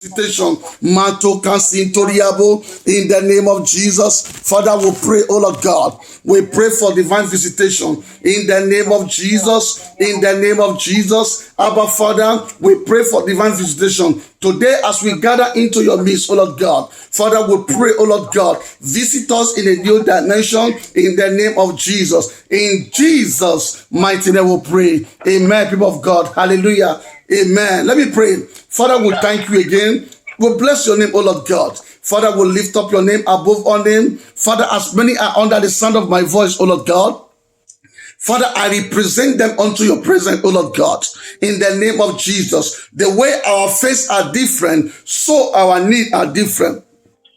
Visitation, Manto Cancintoriabo, in the name of Jesus. Father, we pray, oh Lord God. We pray for divine visitation in the name of Jesus. In the name of Jesus, Abba Father, we pray for divine visitation today as we gather into your midst, oh Lord God. Father, we pray, oh Lord God, visit us in a new dimension in the name of Jesus. In Jesus' mighty name we pray. Amen, people of God. Hallelujah. Amen. Let me pray. Father, we thank you again. We bless your name, O Lord God. Father, we lift up your name above all name. Father, as many are under the sound of my voice, O Lord God, Father, I represent them unto your presence, O Lord God, in the name of Jesus. The way our faces are different, so our needs are different.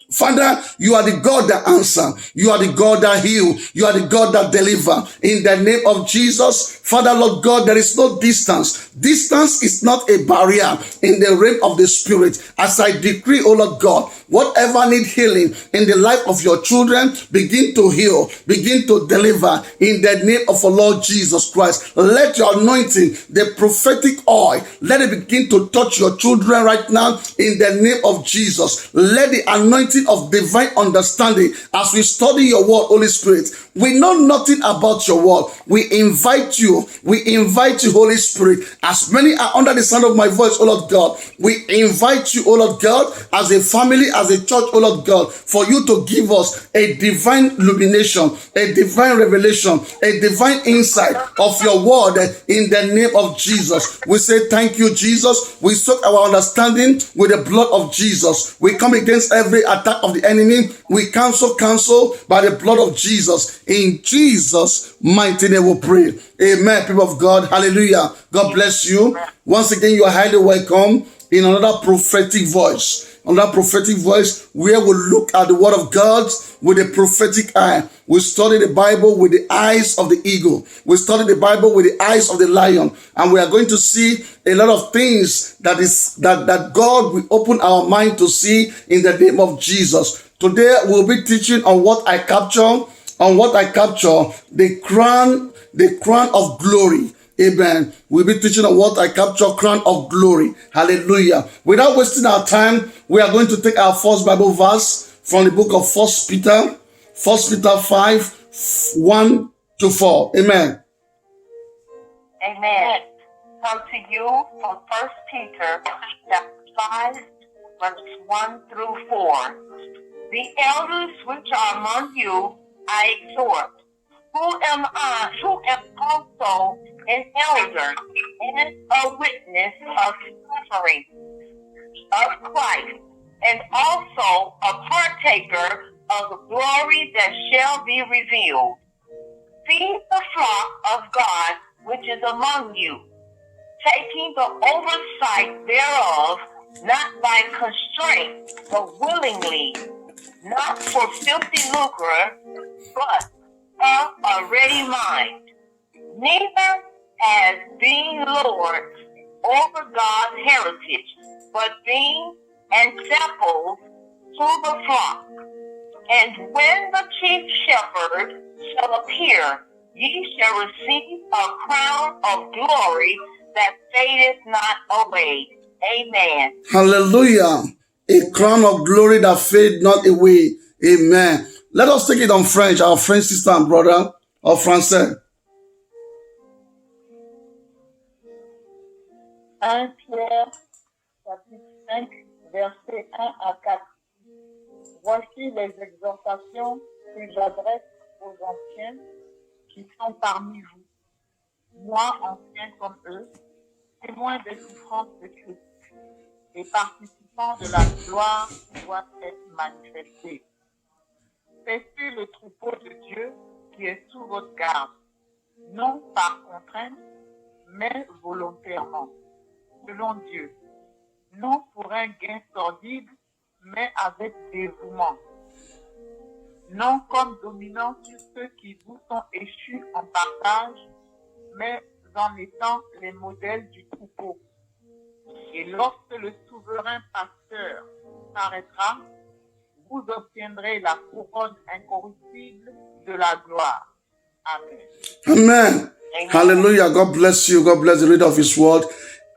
Father, you are the God that answer. You are the God that heal. You are the God that deliver. In the name of Jesus, Father, Lord God, there is no distance. Distance is not a barrier in the realm of the Spirit. As I decree, oh Lord God, whatever need healing in the life of your children, begin to heal, begin to deliver in the name of our Lord Jesus Christ. Let your anointing, the prophetic oil, let it begin to touch your children right now in the name of Jesus. Let the anointing of divine understanding as we study your word, Holy Spirit. We know nothing about your word. We invite you, Holy Spirit. As many are under the sound of my voice, oh Lord God, we invite you, oh Lord God, as a family, as a church, oh Lord God, for you to give us a divine illumination, a divine revelation, a divine insight of your word in the name of Jesus. We say thank you, Jesus. We soak our understanding with the blood of Jesus. We come against every attack of the enemy. We cancel by the blood of Jesus. In Jesus' mighty name we pray. Amen, people of God. Hallelujah. God bless you. Once again, you are highly welcome in another prophetic voice. Another prophetic voice where we look at the word of God with a prophetic eye. We study the Bible with the eyes of the eagle. We study the Bible with the eyes of the lion. And we are going to see a lot of things that God will open our mind to see in the name of Jesus. Today we'll be teaching on what I capture, the crown of glory. Amen. We'll be teaching on what I capture, crown of glory. Hallelujah. Without wasting our time, we are going to take our first Bible verse from the book of 1 Peter 5, 1 to 4. Amen. Amen. Come to you from 1 Peter chapter 5, verse 1 through 4. The elders which are among you I exhort, who am also an elder and a witness of suffering of Christ, and also a partaker of the glory that shall be revealed. Feed the flock of God which is among you, taking the oversight thereof, not by constraint, but willingly, not for filthy lucre, but of a ready mind, neither as being lords over God's heritage, but being examples to the flock. And when the chief shepherd shall appear, ye shall receive a crown of glory that fadeth not away. Amen. Hallelujah. A crown of glory that fade not away. Amen. Let us take it on French, our French sister and brother, or français. 1 Pierre, chapitre 5, versets 1 à 4. Voici les exhortations que j'adresse aux anciens qui sont parmi vous. Moi, ancien comme eux, témoin des souffrances de Christ et participant de la gloire qui doit être manifestée. Paissez le troupeau de Dieu qui est sous votre garde, non par contrainte, mais volontairement, selon Dieu, non pour un gain sordide, mais avec dévouement, non comme dominant sur ceux qui vous sont échus en partage, mais en étant les modèles du troupeau. Et lorsque le souverain pasteur paraîtra, vous obtiendrez la couronne incorruptible de la gloire. Amen. Amen. Hallelujah. God bless you. God bless the reader of his word.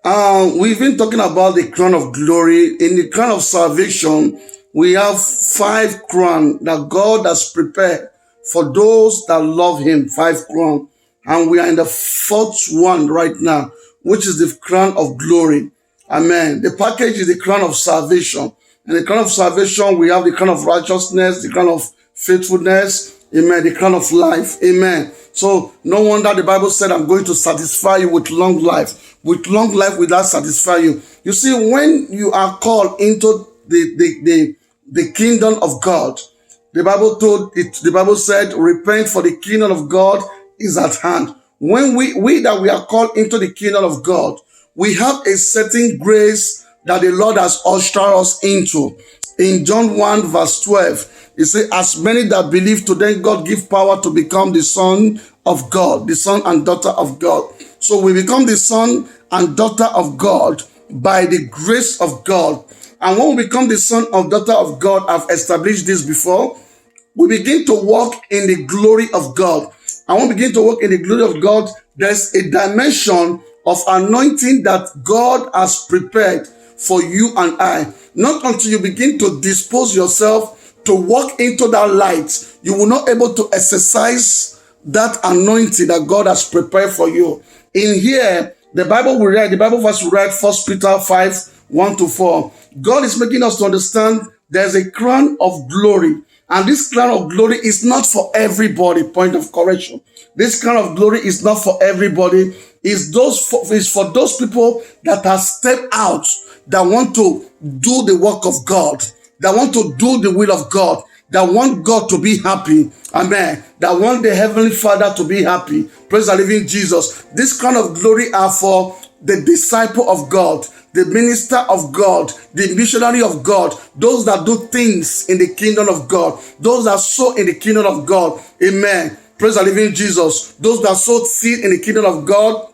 We've been talking about the crown of glory. In the crown of salvation, we have 5 crowns that God has prepared for those that love Him. 5 crowns. And we are in the 4th one right now, which is the crown of glory. Amen. The package is the crown of salvation. In the crown of salvation, we have the crown of righteousness, the crown of faithfulness, amen, the crown of life, amen. So no wonder the Bible said, I'm going to satisfy you with long life. With long life will that satisfy you. You see, when you are called into the kingdom of God, the Bible said, repent, for the kingdom of God is at hand. When we are called into the kingdom of God, we have a certain grace that the Lord has ushered us into. In John 1 verse 12, it says, as many that believe, to them God give power to become the son of God, the son and daughter of God. So we become the son and daughter of God by the grace of God. And when we become the son or daughter of God, I've established this before, we begin to walk in the glory of God. And when we begin to walk in the glory of God, there's a dimension of anointing that God has prepared for you and I. Not until you begin to dispose yourself to walk into that light, you will not be able to exercise that anointing that God has prepared for you. In here, the Bible verse we read, 1 Peter 5, 1-4. God is making us to understand there's a crown of glory. And this crown of glory is not for everybody. Point of correction. This crown of glory is not for everybody. It's for those people that have stepped out, that want to do the work of God, that want to do the will of God, that want God to be happy. Amen. That want the Heavenly Father to be happy. Praise the living Jesus. This crown of glory are for the disciple of God, the minister of God, the missionary of God, those that do things in the kingdom of God, those that sow in the kingdom of God. Amen. Praise the living Jesus. Those that sow seed in the kingdom of God,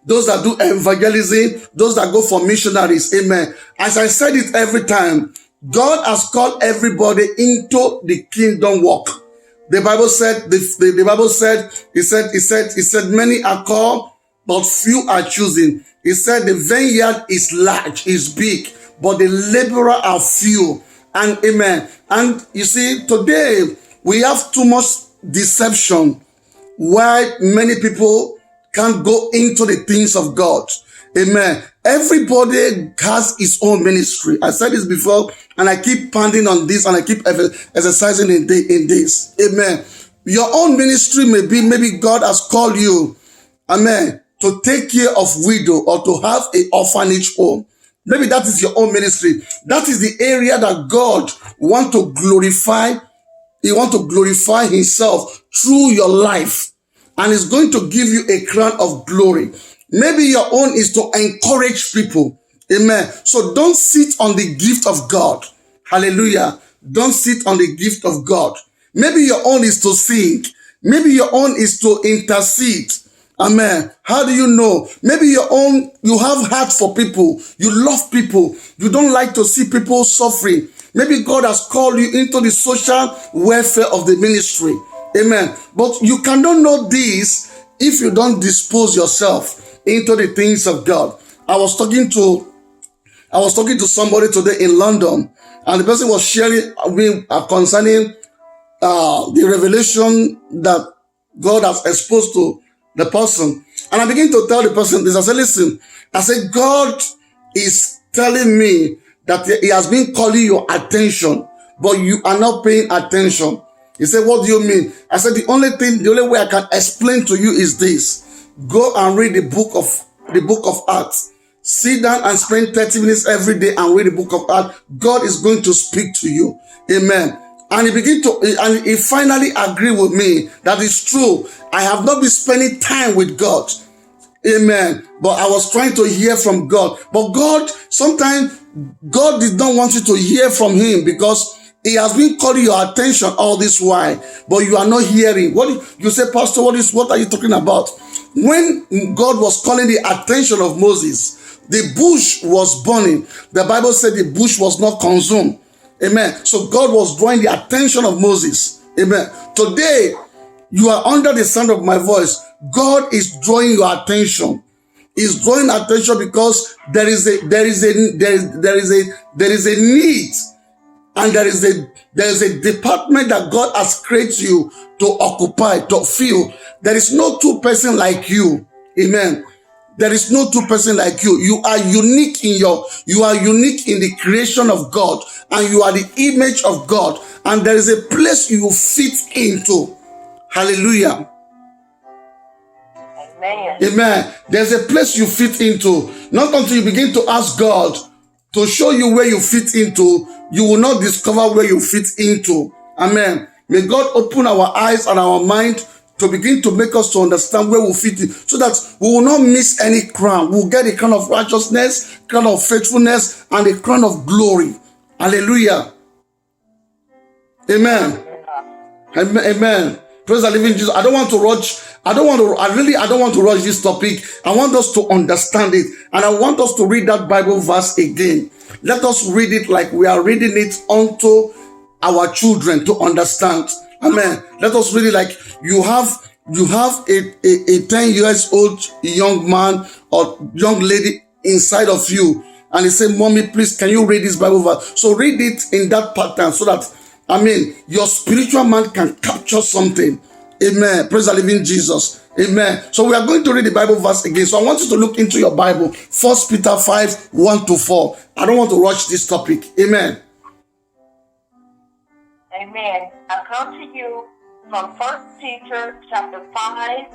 those that do evangelism, those that go for missionaries. Amen. As I said it every time, God has called everybody into the kingdom work. The Bible said, the Bible said, it said, many are called, but few are chosen. He said the vineyard is large, is big, but the laborer are few. And amen. And you see, today we have too much deception why many people can't go into the things of God. Amen. Everybody has his own ministry. I said this before, and I keep pounding on this, and I keep exercising in this. Amen. Your own ministry maybe God has called you, amen, to take care of widow or to have an orphanage home. Maybe that is your own ministry. That is the area that God wants to glorify. He wants to glorify Himself through your life. And is going to give you a crown of glory. Maybe your own is to encourage people. Amen. So don't sit on the gift of God. Hallelujah. Don't sit on the gift of God. Maybe your own is to sing. Maybe your own is to intercede. Amen. How do you know? Maybe your own, you have heart for people. You love people. You don't like to see people suffering. Maybe God has called you into the social welfare of the ministry. Amen. But you cannot know this if you don't dispose yourself into the things of God. I was talking to somebody today in London, and the person was sharing concerning the revelation that God has exposed to the person. And I begin to tell the person this. I said, listen, I said, God is telling me that He has been calling your attention, but you are not paying attention. He said, what do you mean? I said, the only way I can explain to you is this. Go and read the book of Acts. Sit down and spend 30 minutes every day and read the book of Acts. God is going to speak to you. Amen. And he finally agreed with me that it's true. I have not been spending time with God. Amen. But I was trying to hear from God. But God, sometimes God did not want you to hear from Him because He has been calling your attention all this while, but you are not hearing. What you say, Pastor, what are you talking about? When God was calling the attention of Moses, the bush was burning. The Bible said the bush was not consumed. Amen. So God was drawing the attention of Moses. Amen. Today, you are under the sound of my voice. God is drawing your attention. is drawing attention because there is a need, and there is a department that God has created you to occupy, to fill. There is no two person like you. Amen. There is no two person like you. You are unique in the creation of God, and you are the image of God, and there is a place you fit into. Hallelujah. Amen. Amen. There's a place you fit into. Not until you begin to ask God to show you where you fit into, you will not discover where you fit into. Amen. May God open our eyes and our mind to begin to make us to understand where we fit in, so that we will not miss any crown. We'll get a crown of righteousness, crown of faithfulness, and a crown of glory. Hallelujah. Amen. Amen. Praise the living Jesus. I don't want to rush this topic. I want us to understand it. And I want us to read that Bible verse again. Let us read it like we are reading it unto our children to understand. Amen. Let us read it like you have a 10 years old young man or young lady inside of you. And he said, Mommy, please, can you read this Bible verse? So read it in that pattern so that, your spiritual man can capture something. Amen. Praise the living Jesus. Amen. So we are going to read the Bible verse again. So I want you to look into your Bible. 1 Peter 5, 1-4. I don't want to rush this topic. Amen. Amen. I come to you from 1 Peter chapter 5,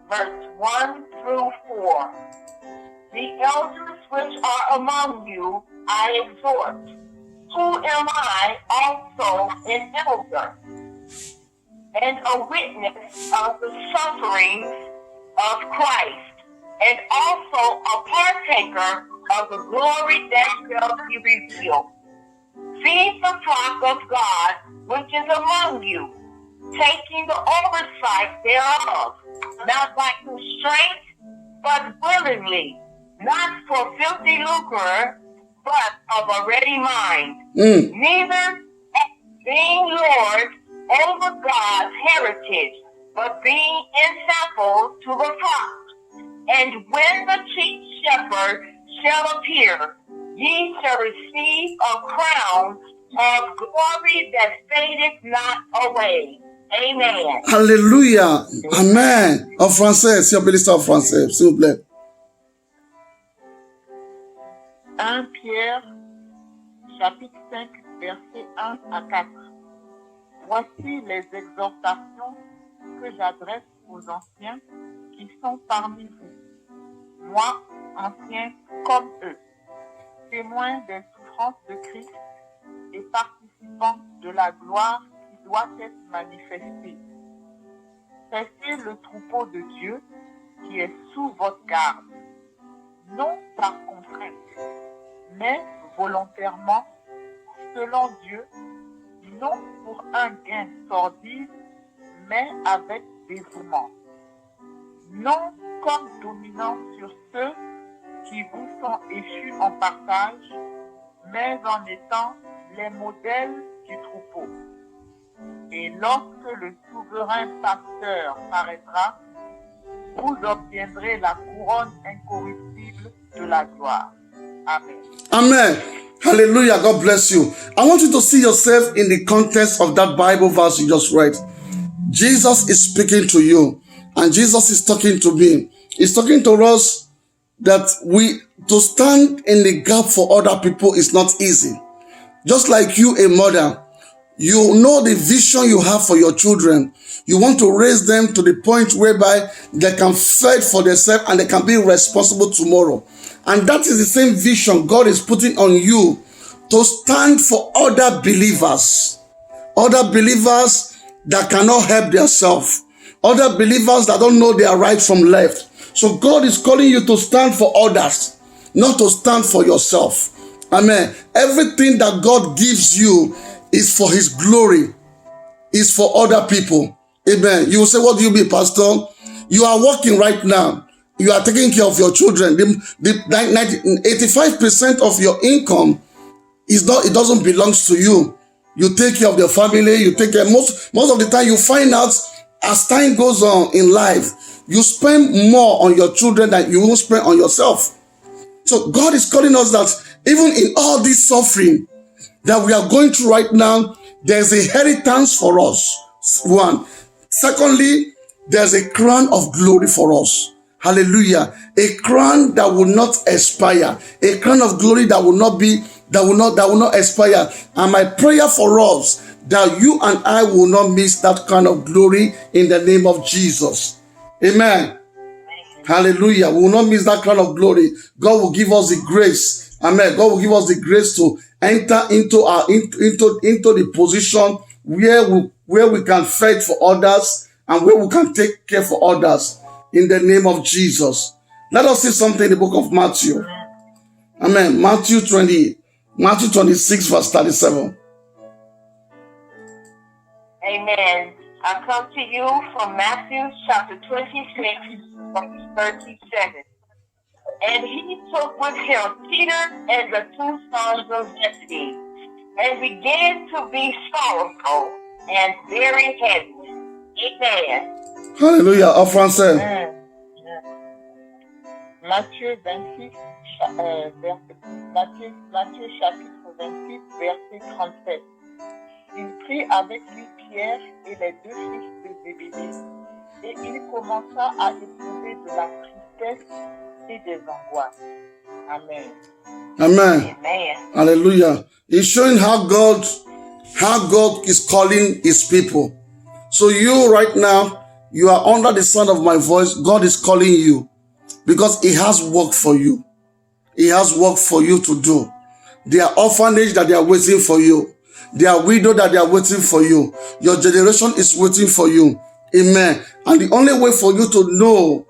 verse 1-4. The elders which are among you, I exhort. Who am I also an elder, and a witness of the sufferings of Christ, and also a partaker of the glory that shall be revealed. Feed the flock of God which is among you, taking the oversight thereof, not by constraint, but willingly, not for filthy lucre, but of a ready mind, neither being lord over God's heritage, but being example to the flock. And when the chief shepherd shall appear, ye shall receive a crown of glory that fadeth not away. Amen. Alléluia. Amen. En français, si on peut lire ça en français, s'il vous plaît. 1 Pierre, chapitre 5, versets 1 à 4. Voici les exhortations que j'adresse aux anciens qui sont parmi vous. Moi, ancien comme eux, témoin des souffrances de Christ et participant de la gloire qui doit être manifestée. Paissez le troupeau de Dieu qui est sous votre garde, non par contrainte, mais volontairement, selon Dieu, non pour un gain sordide, mais avec dévouement. Non comme dominant sur ceux qui vous sont échus en partage, mais en étant les modèles du troupeau. Et lorsque le souverain pasteur paraîtra, vous obtiendrez la couronne incorruptible de la gloire. Amen. Amen. Hallelujah. God bless you. I want you to see yourself in the context of that Bible verse you just read. Jesus is speaking to you, and Jesus is talking to me. He's talking to us that to stand in the gap for other people is not easy. Just like you, a mother, you know the vision you have for your children. You want to raise them to the point whereby they can fend for themselves and they can be responsible tomorrow. And that is the same vision God is putting on you, to stand for other believers that cannot help themselves, other believers that don't know their right from left. So God is calling you to stand for others, not to stand for yourself. Amen. Everything that God gives you is for His glory, is for other people. Amen. You will say, what do you mean, Pastor? You are working right now. You are taking care of your children. 85% of your income it doesn't belong to you. You take care of the family. You take care. Most of the time, you find out as time goes on in life, you spend more on your children than you will spend on yourself. So God is calling us that even in all this suffering that we are going through right now, there's a inheritance for us. One. Secondly, there's a crown of glory for us. Hallelujah. A crown that will not expire. A crown of glory that will not expire. And my prayer for us, that you and I will not miss that kind of glory in the name of Jesus. Amen. Hallelujah. We will not miss that kind of glory. God will give us the grace. Amen. God will give us the grace to enter into the position where we can fight for others and where we can take care for others in the name of Jesus. Let us see something in the book of Matthew. Amen. Matthew 26 verse 37. Amen. I come to you from Matthew chapter 26, verse 37. And he took with him Peter and the two sons of Zebedee, and began to be sorrowful and very heavy. Amen. Hallelujah. En français. Matthieu 26, Matthieu chapitre 26, verset 37. Il prit avec lui Pierre et les deux fils de Zébédée, et il commença à éprouver de la tristesse et des angoisses. Amen. Amen. Amen. Hallelujah. He's showing how God is calling his people. So you right now, you are under the sound of my voice. God is calling you because he has work for you. He has work for you to do. There are orphanage that they are waiting for you. There are widows that they are waiting for you. Your generation is waiting for you. Amen. And the only way for you to know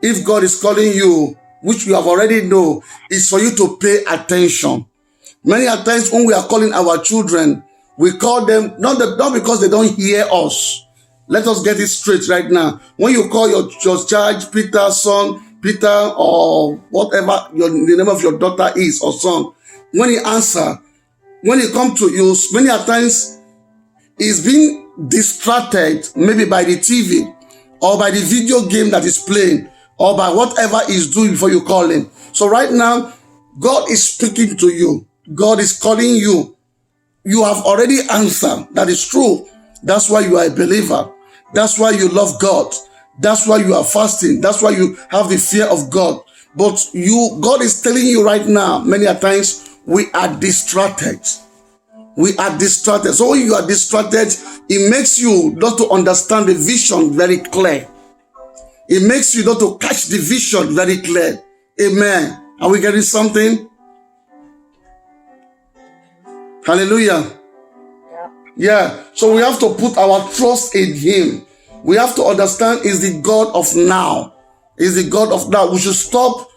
if God is calling you, which you have already know, is for you to pay attention. Many a times when we are calling our children, we call them not because they don't hear us. Let us get it straight right now. When you call your child Peter, son, Peter, or whatever the name of your daughter is or son, when he answer, when he come to you, many a times he's being distracted, maybe by the TV or by the video game that is playing or by whatever he's doing before you call him. So right now, God is speaking to you. God is calling you. You have already answered. That is true. That's why you are a believer. That's why you love God. That's why you are fasting. That's why you have the fear of God. But God is telling you right now, many a times, we are distracted. We are distracted. So when you are distracted, it makes you not to understand the vision very clear. It makes you not to catch the vision very clear. Amen. Are we getting something? Hallelujah. Yeah. So we have to put our trust in him. We have to understand is the God of now. Is the God of now. We should stop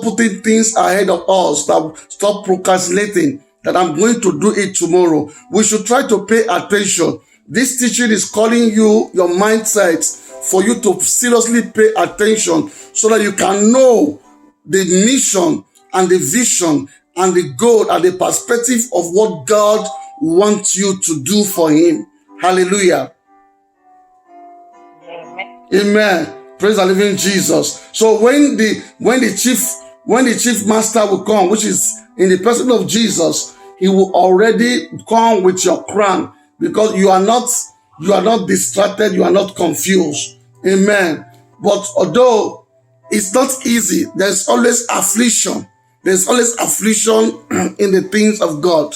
putting things ahead of us. Stop procrastinating that I'm going to do it tomorrow. We should try to pay attention. This teaching is calling you, your mindset, for you to seriously pay attention so that you can know the mission and the vision and the goal and the perspective of what God wants you to do for him. Hallelujah. Amen. Amen. Praise the living Jesus. So when the chief master will come, which is in the person of Jesus, he will already come with your crown because you are not distracted, you are not confused. Amen. But although it's not easy, there's always affliction. There's always affliction in the things of God.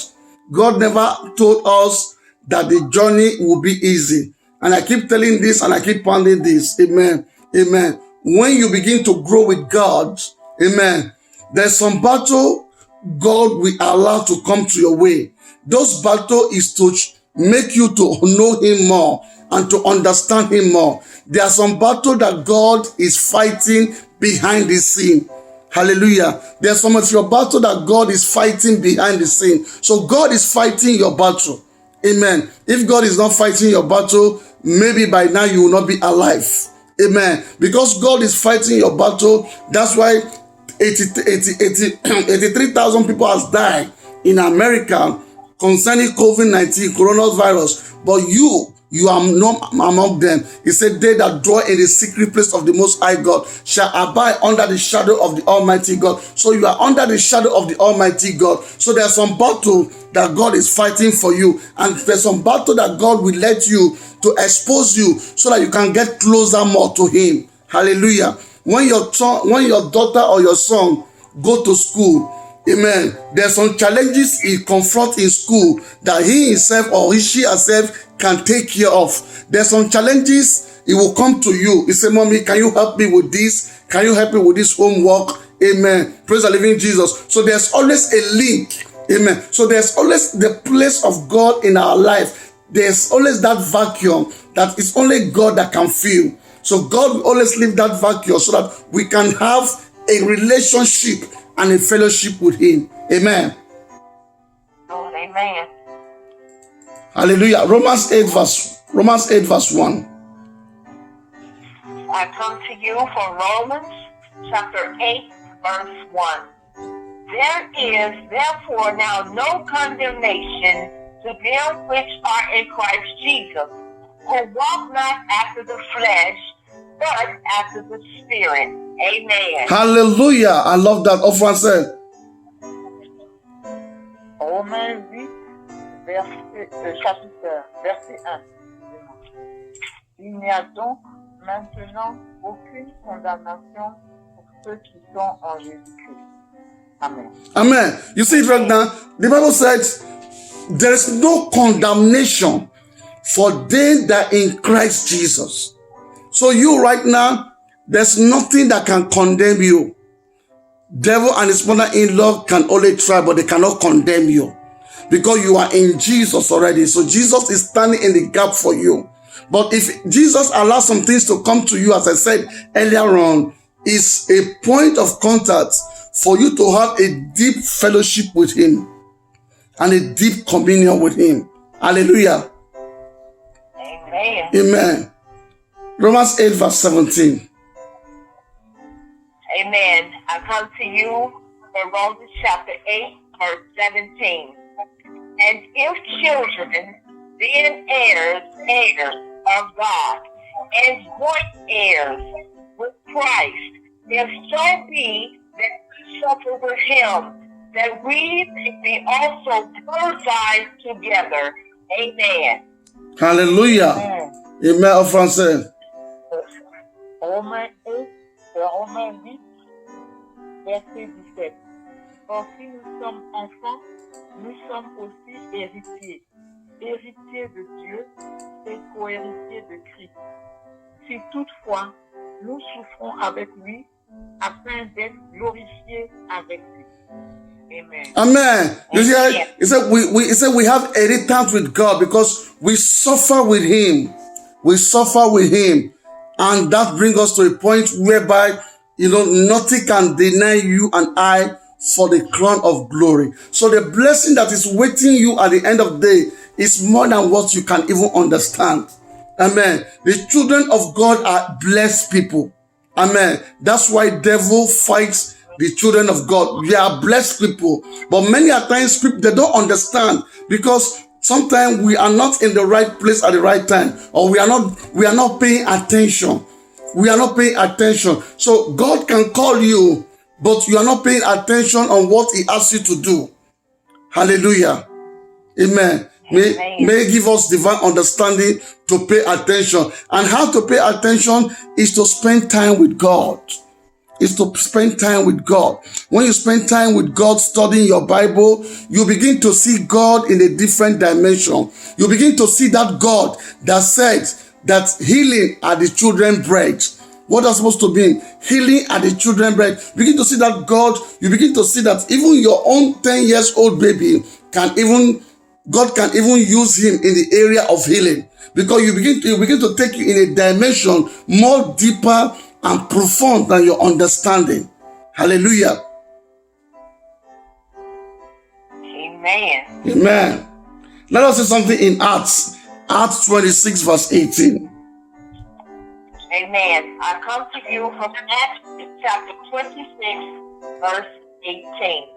God never told us that the journey will be easy. And I keep telling this and I keep pounding this. Amen. Amen. When you begin to grow with God, amen, there's some battle God will allow to come to your way. Those battle is to make you to know him more and to understand him more. There are some battle that God is fighting behind the scene. Hallelujah. There's some of your battle that God is fighting behind the scene. So God is fighting your battle. Amen. If God is not fighting your battle, maybe by now you will not be alive. Amen. Because God is fighting your battle, that's why 83,000 people has died in America concerning COVID-19, coronavirus. But you you are not among them. He said, they that dwell in the secret place of the Most High God shall abide under the shadow of the Almighty God. So you are under the shadow of the Almighty God. So there's some battle that God is fighting for you, and there's some battle that God will let you to expose you so that you can get closer more to Him. Hallelujah. When your daughter or your son go to school, amen, there's some challenges he confront in school that he himself or she herself can take care of. There's some challenges he will come to you. He say, mommy, can you help me with this? Can you help me with this homework? Amen. Praise the living Jesus. So there's always a link. Amen. So there's always the place of God in our life. There's always that vacuum that it's only God that can fill. So God will always leave that vacuum so that we can have a relationship and a fellowship with Him. Amen. Lord, amen. Hallelujah. Romans 8 verse 1. I come to you from Romans chapter 8, verse 1. There is therefore now no condemnation to them which are in Christ Jesus, who walk not after the flesh, but after the Spirit. Amen. Hallelujah. I love that. Au français. Romains 8, chapitre, verset 1. Il n'y a donc maintenant aucune condamnation pour ceux qui sont en Jésus-Christ. Amen. Amen. You see it right now. The Bible says there is no condemnation for them that are in Christ Jesus. So you right now, there's nothing that can condemn you. Devil and his mother-in-law can only try, but they cannot condemn you because you are in Jesus already. So Jesus is standing in the gap for you. But if Jesus allows some things to come to you, as I said earlier on, is a point of contact for you to have a deep fellowship with Him and a deep communion with Him. Hallelujah. Amen. Amen. Romans 8 verse 17. Amen. I come to you from Romans chapter 8, verse 17. And if children, then heirs of God, and joint heirs with Christ, if so be that we suffer with Him, that we may be also glorified together. Amen. Hallelujah. Amen. En français. Romains 8, verset 17. Or si nous sommes enfants, nous sommes aussi héritiers, héritiers de Dieu et co-héritiers de Christ. Si toutefois nous souffrons avec lui, afin d'être glorifiés avec lui. Amen. Amen. You see, he said we have inheritance with God because we suffer with Him. We suffer with Him. And that brings us to a point whereby, nothing can deny you and I for the crown of glory. So the blessing that is waiting you at the end of the day is more than what you can even understand. Amen. The children of God are blessed people. Amen. That's why devil fights the children of God. We are blessed people. But many a times people, they don't understand because sometimes we are not in the right place at the right time, or we are not paying attention. We are not paying attention. So God can call you, but you are not paying attention on what He asks you to do. Hallelujah. Amen. May He give us divine understanding to pay attention. And how to pay attention is to spend time with God. Is to spend time with God. When you spend time with God studying your Bible, you begin to see God in a different dimension. You begin to see that God that said that healing are the children's bread. What that's supposed to mean? Healing are the children's bread. You begin to see that God, you begin to see that even your own 10 years old baby God can even use him in the area of healing, because you begin to take you in a dimension more deeper and profound than your understanding. Hallelujah. Amen. Amen. Let us see something in Acts 26 verse 18. Amen. I come to you from Acts chapter 26, verse 18.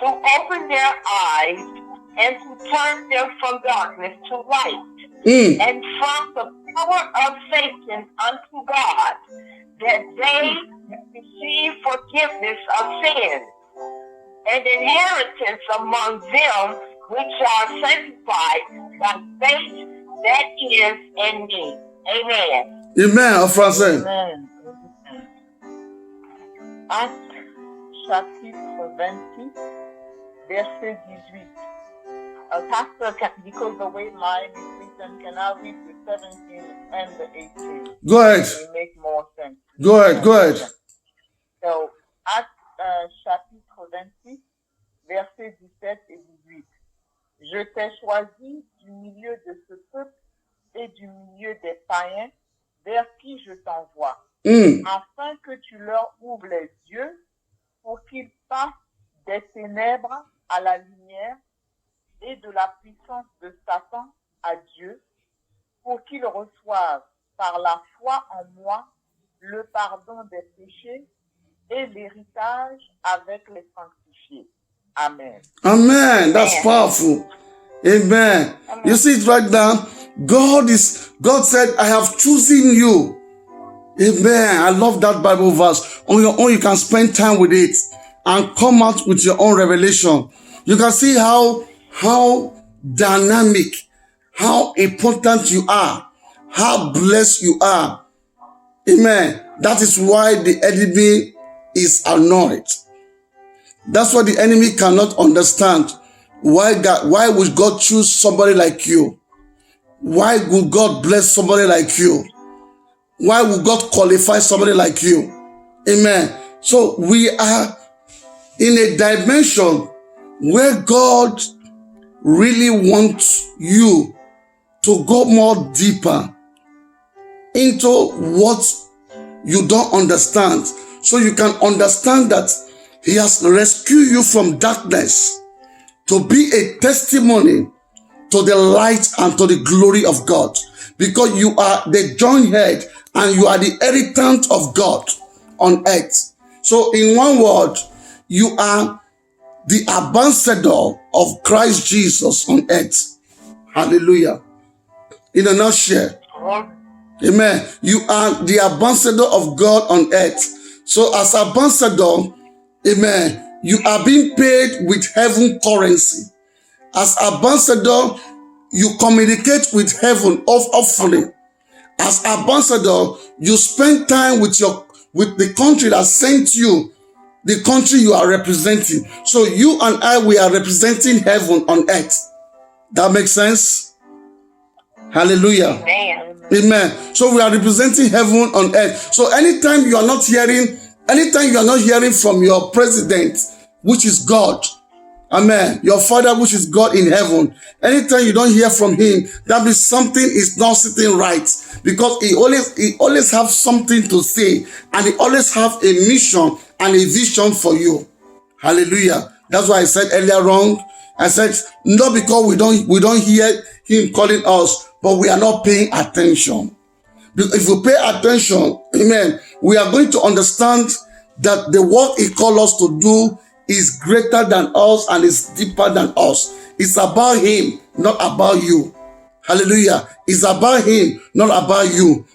To open their eyes and to turn them from darkness to light, Mm. and from the power of Satan unto God, that they may receive forgiveness of sins, and inheritance among them which are sanctified by faith that is in me. Amen. Amen. En français. Amen. Actes chapitre 26, verset 18. Pastor, because the way mine is written, can I read the 17 and the 18? Go ahead. It will make more sense. Go ahead. Go ahead. So, Actes chapitre 26, verset 17 et 18. Je t'ai choisi du milieu de ce peuple et du milieu des païens vers qui je t'envoie, afin que tu leur ouvres les yeux pour qu'ils passent des ténèbres à la lumière et de la puissance de Satan à Dieu, pour qu'ils reçoivent par la foi en moi le pardon des péchés et l'héritage avec les sanctifiés. Amen. Amen. That's powerful. Amen. You see it right now. God said, I have chosen you. Amen. I love that Bible verse. On your own, you can spend time with it and come out with your own revelation. You can see how dynamic, how important you are, how blessed you are. Amen. That is why the enemy is annoyed. That's why the enemy cannot understand. Why would God choose somebody like you? Why would God bless somebody like you? Why would God qualify somebody like you? Amen. So we are in a dimension where God really wants you to go more deeper into what you don't understand, so you can understand that He has rescued you from darkness to be a testimony to the light and to the glory of God, because you are the joint head and you are the inheritance of God on earth. So in one word, you are the ambassador of Christ Jesus on earth. Hallelujah. In a nutshell. Amen. You are the ambassador of God on earth. So as ambassador, amen, you are being paid with heaven currency. As ambassador, you communicate with heaven awfully. As ambassador, you spend time with the country that sent you, the country you are representing. So you and I, we are representing heaven on earth. That makes sense? Hallelujah. Amen. Amen. So we are representing heaven on earth. So anytime you are not hearing from your president, which is God, amen, your father, which is God in heaven, anytime you don't hear from him, that means something is not sitting right, because he always have something to say, and he always have a mission and a vision for you. Hallelujah. That's why I said earlier on, I said, not because we don't hear him calling us, but we are not paying attention. If we pay attention, amen, we are going to understand that the work he called us to do is greater than us and is deeper than us. It's about him, not about you. Hallelujah. It's about him, not about you.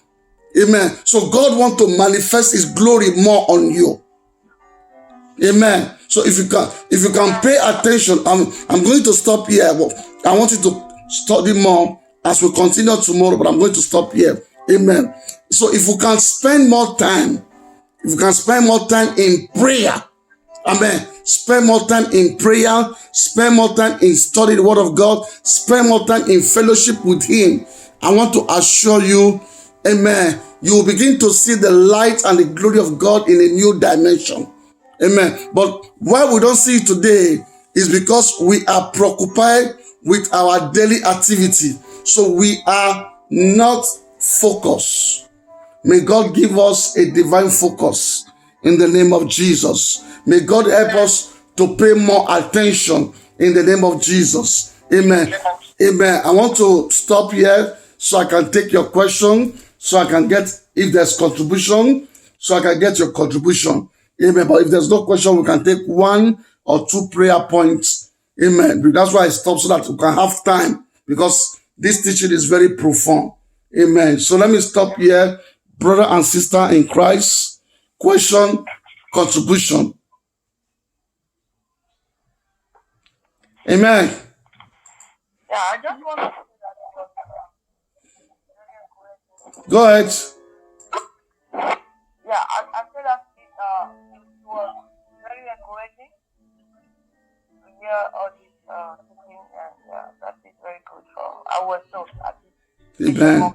Amen. So God wants to manifest his glory more on you. Amen. So if you can pay attention, I'm going to stop here. I want you to study more as we continue tomorrow, but I'm going to stop here. Amen. So if you can spend more time, in prayer, amen, spend more time in prayer, spend more time in studying the word of God, spend more time in fellowship with him, I want to assure you, amen, you will begin to see the light and the glory of God in a new dimension. Amen. But why we don't see it today is because we are preoccupied with our daily activity. So we are not focused. May God give us a divine focus in the name of Jesus. May God help us to pay more attention in the name of Jesus. Amen. Amen. I want to stop here so I can take your question, so I can get, if there's contribution, so I can get your contribution. Amen. But if there's no question, we can take one or two prayer points. Amen. That's why I stopped so that we can have time, because this teaching is very profound. Amen. So let me stop here, brother and sister in Christ. Question, contribution. Amen. Yeah, I just want to Go ahead. yeah, I feel that it was very encouraging to hear all this teaching, and that is very good. So I was so happy. Amen.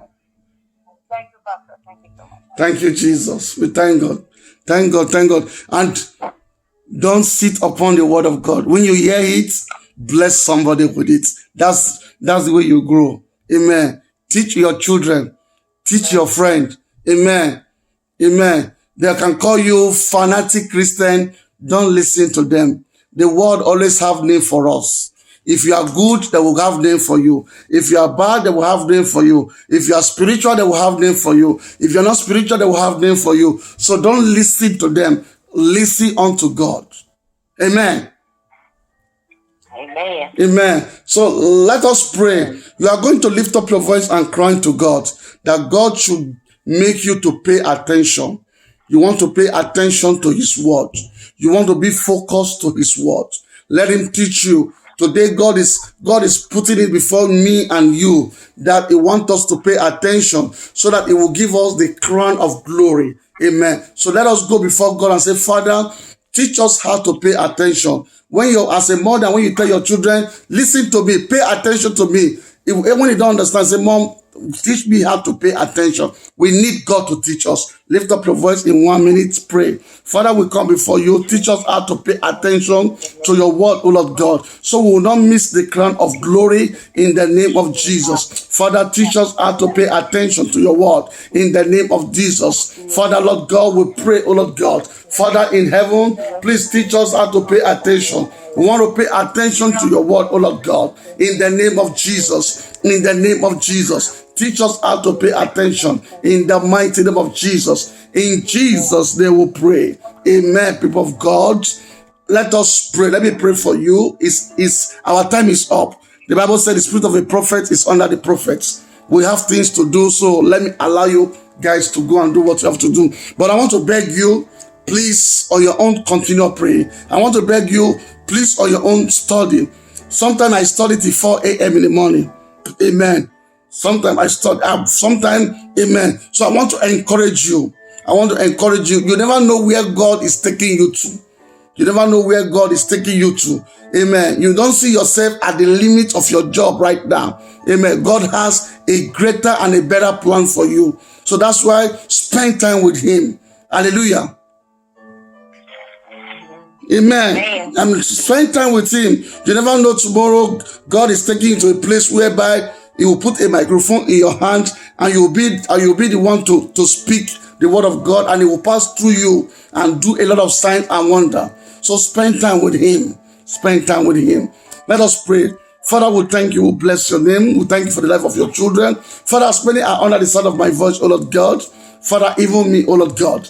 Thank you, Pastor. Thank you so much. Thank you, Jesus. We thank God. Thank God. Thank God. And don't sit upon the word of God. When you hear it, bless somebody with it. That's the way you grow. Amen. Teach your children. Teach your friend. Amen. Amen. They can call you fanatic Christian. Don't listen to them. The world always have name for us. If you are good, they will have name for you. If you are bad, they will have name for you. If you are spiritual, they will have name for you. If you're not spiritual, they will have name for you. So don't listen to them. Listen unto God. Amen. Amen. Amen. So let us pray. You are going to lift up your voice and cry to God that God should make you to pay attention. You want to pay attention to His word. You want to be focused to His word. Let Him teach you. Today, God is putting it before me and you that He wants us to pay attention so that He will give us the crown of glory. Amen. So let us go before God and say, Father, teach us how to pay attention. When you're as a mother, when you tell your children, listen to me, pay attention to me. When you don't understand, say, Mom, teach me how to pay attention. We need God to teach us. Lift up your voice in 1 minute, pray. Father, we come before you. Teach us how to pay attention to your word, O Lord God, so we will not miss the crown of glory in the name of Jesus. Father, teach us how to pay attention to your word in the name of Jesus. Father, Lord God, we pray, O Lord God. Father in heaven, please teach us how to pay attention. We want to pay attention to your word, O Lord God, in the name of Jesus. In the name of Jesus. Teach us how to pay attention in the mighty name of Jesus. In Jesus' name we pray. Amen, people of God. Let us pray. Let me pray for you. Our time is up. The Bible said the spirit of a prophet is under the prophets. We have things to do, so let me allow you guys to go and do what you have to do. But I want to beg you, please, on your own, continue praying. I want to beg you, please, on your own, study. Sometimes I study till 4 a.m. in the morning. Amen. Sometimes I study. Sometimes, amen. So I want to encourage you. You never know where God is taking you to. You never know where God is taking you to. Amen. You don't see yourself at the limit of your job right now. Amen. God has a greater and a better plan for you. So that's why spend time with Him. Hallelujah. Amen. And spend time with Him. You never know tomorrow God is taking you to a place whereby He will put a microphone in your hand and you'll be the one to speak the word of God, and He will pass through you and do a lot of signs and wonder. So spend time with Him. Spend time with Him. Let us pray. Father, we thank you. We bless your name. We thank you for the life of your children. Father, as many are under the sound of my voice, O Lord God. Father, even me, O Lord God.